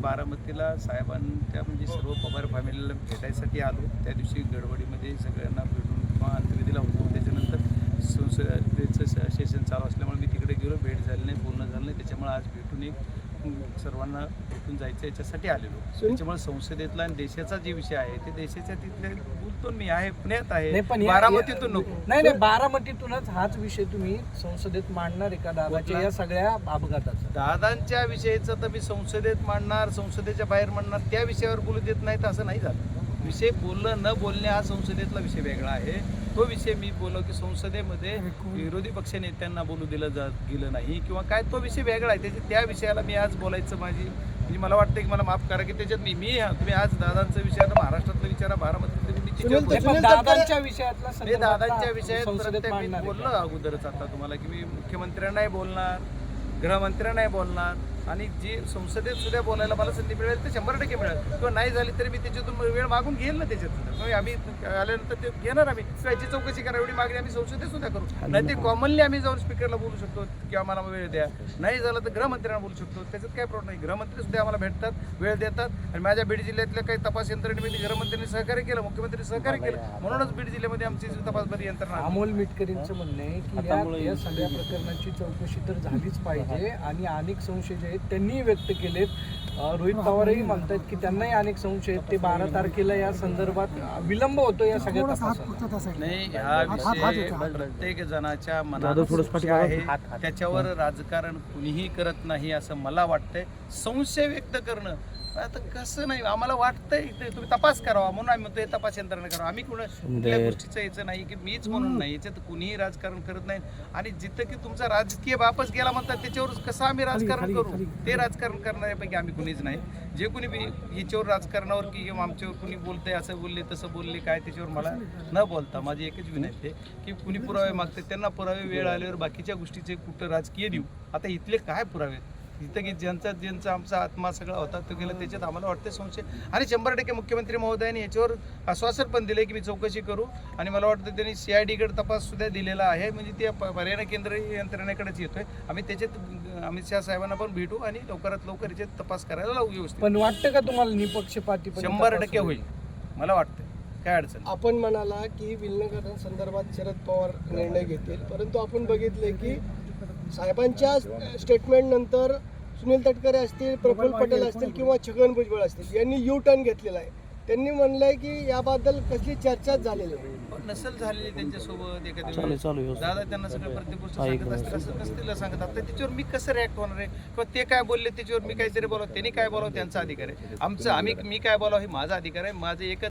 बारामतीला साहेबांच्या म्हणजे सर्व पवार फॅमिलीला भेटायसाठी आलो. त्या दिवशी गडबडीमध्ये सगळ्यांना भेटून किंवा अंत्यविधीला होतो. त्याच्यानंतर संसदेचं सेशन चालू असल्यामुळे मी तिकडे गेलो, भेट झाली नाही, बोलणं झालं नाही. त्याच्यामुळे आज भेटून सर्वांना भेटून जायचं याच्यासाठी आलेलो. त्याच्यामुळे संसदेतला आणि देशाचा जे विषय आहे ते देशाच्या तिथले बोलतो. मी आहे पुण्यात आहे, बारामतीतून नको. नाही बारामतीतूनच हाच विषय तुम्ही संसदेत मांडणार एका दादाच्या या सगळ्या अपघाताचा. दादांच्या विषयीचं तर मी संसदेत मांडणार, संसदेच्या बाहेर मांडणार. त्या विषयावर बोलू देत नाही तर असं नाही झालं. विषय बोलणं न बोलणे हा संसदेतला विषय वेगळा आहे. तो विषय मी बोललो की संसदेमध्ये विरोधी पक्ष नेत्यांना बोलू दिलं गेलं नाही किंवा काय, तो विषय वेगळा आहे. त्या विषयाला मी आज बोलायचं म्हणजे मला वाटतं की मला माफ करा की त्याच्यात तुम्ही आज दादांचा विषय महाराष्ट्रातला विचारा, बारामतीतल्या दादांच्या विषयातला दादांच्या विषयात प्रत्येक मी बोललो अगोदरच आता तुम्हाला की मी मुख्यमंत्र्यांनाही बोलणार, गृहमंत्र्यांनाही बोलणार आणि जी संसदेत सुद्धा बोलायला मला संधी मिळेल तर 100% मिळेल किंवा नाही झाली तरी मी त्याच्यातून वेळ मागून घेईल ना. त्याच्यातून आम्ही आल्यानंतर ते घेणार. आम्ही याची चौकशी करा एवढी मागणी आम्ही संसदेत सुद्धा करू. नाही ते कॉमनली आम्ही जाऊन स्पीकरला बोलू शकतो की आम्हाला वेळ द्या. नाही झालं तर गृहमंत्र्यांना बोलू शकतो. त्याच्यात काय प्रॉब्लेम नाही. गृहमंत्री सुद्धा आम्हाला भेटतात, वेळ देतात. आणि माझ्या बीड जिल्ह्यातल्या काही तपास यंत्रणेमध्ये गृहमंत्र्यांनी सहकार्य केलं, मुख्यमंत्री सहकार्य केलं. म्हणूनच बीड जिल्ह्यामध्ये आमची तपासबारी यंत्रणा. अमोल मिटकरींचं म्हणणं आहे की या सगळ्या प्रकरणाची चौकशी तर झालीच पाहिजे आणि अनेक संशय जे आहेत त्यांनी व्यक्त केलेत. रोहित पवारही म्हणतात की त्यांनाही अनेक संशय आहेत. ते 12 तारखेला या संदर्भात विलंब होतो या सगळ्या तपासात. नाही, हा विषय प्रत्येक जणाच्या मनात आहे, त्याच्यावर राजकारण कुणीही करत नाही असं मला वाटतंय. संशय व्यक्त करणं आता कसं नाही, आम्हाला वाटतंय तुम्ही तपास करावा म्हणून आम्ही म्हणतो तपास यंत्रणा करावा. आम्ही कुठल्या गोष्टीचं यायचं नाही की मीच म्हणून नाही, याच्यात कुणीही राजकारण करत नाही. आणि जिथं की तुमचा राजकीय बापच गेला म्हणतात त्याच्यावर कसं आम्ही राजकारण करू, ते राजकारण करणाऱ्यापैकी आम्ही कुणीच नाही. जे कुणी याच्यावर राजकारणावर की किंवा आमच्यावर कुणी बोलतंय, असं बोलले तसं बोलले काय, त्याच्यावर मला न बोलता माझी एकच विनंती आहे की कुणी पुरावे मागते त्यांना पुरावे वेळ आल्यावर बाकीच्या गोष्टीचे कुठं राजकीय देऊ. आता इथले काय पुरावे इथं की ज्यांचा आमचा आत्मा सगळा होता तो गेला, त्याच्यात आम्हाला वाटतं संशय. आणि 100% मुख्यमंत्री महोदयांनी याच्यावर आश्वासन पण दिले की मी चौकशी करू. आणि मला वाटतं त्यांनी CIDकडे तपास सुद्धा दिलेला आहे. म्हणजे ते पर्याय केंद्र यंत्रणेकडेच येतोय. आम्ही त्याच्यात अमित शहा साहेबांना पण भेटू आणि लवकरात लवकर याच्यात तपास करायला लावू व्यवस्थित. पण वाटतं का तुम्हाला निपक्षपाती 100% होईल मला वाटतं. काय अडचण. आपण म्हणाला की विलगीकरण संदर्भात शरद पवार निर्णय घेतील, परंतु आपण बघितले की साहेबांच्या स्टेटमेंट नंतर सुनील तटकरे असतील, प्रफुल्ल पटेल असतील किंवा छगन भुजबळ असतील यांनी U-टर्न घेतलेला आहे. त्यांनी म्हणलंय की याबद्दल कसली चर्चाच झालेली आहे. नसेल झालेली त्यांच्यासोबत एखाद्या दादा त्यांना सगळं प्रत्येक गोष्ट सांगत असतील, असं नसतील सांगत. आता त्याच्यावर मी कसं रिॲक्ट होणार आहे किंवा ते काय बोलले त्याच्यावर मी काहीतरी बोलावं, त्यांनी काय बोलावं त्यांचा अधिकार आहे. मी काय बोलावं हे माझा अधिकार आहे. माझं एकच